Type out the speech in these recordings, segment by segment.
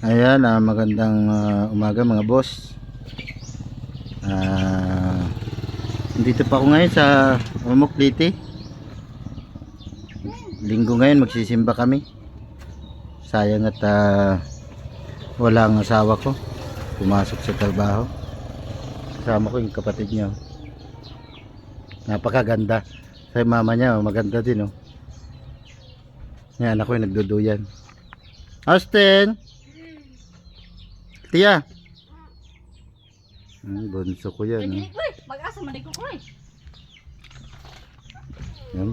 Ayan, magandang umaga mga boss. Dito pa ako ngayon sa Umukliti. Linggo ngayon, magsisimba kami. Sayang at wala ang asawa ko, pumasok sa trabaho. Kasama ko yung kapatid niya. Napakaganda. Sa mama niya, maganda din, oh. Yan, anak ko yung nagduduyan. Austin! Tia! Bunso ko yan. Mag-asa man ko ko. Yan.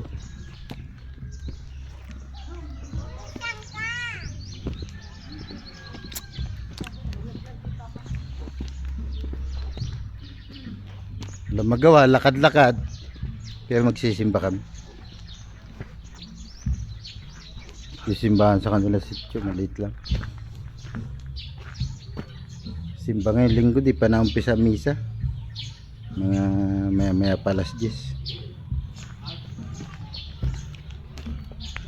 Wala magawa, lakad-lakad. Kaya magsisimba kami. Sisimbahan sa kanila sityo, maliit lang. Simba ngayong linggo, di pa na umpisa misa. Mga maya pa alas 10.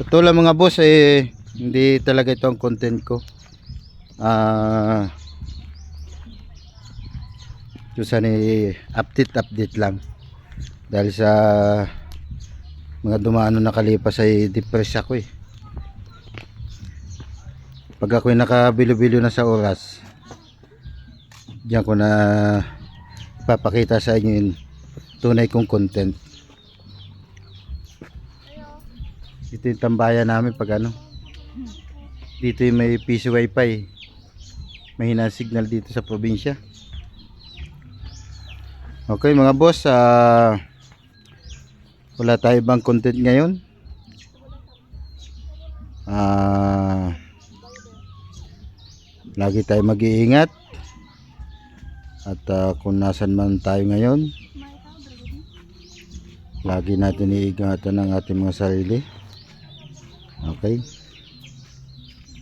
Ito lang mga boss, hindi talaga ito ang content ko. Sana update lang. Dahil sa mga dumaan na nakalipas ay depressed ako. Pag ako'y nakabilo-bilo na sa oras, diyan ko na ipapakita sa inyo yung tunay kong content. Ito yung tambayan namin pag dito yung may piso wifi. Mahina signal dito sa probinsya. Okay mga boss, wala tayo bang content ngayon. Lagi tayo mag-iingat. At kung nasan man tayo ngayon, lagi natin iingatan ang ating mga sarili. Okay.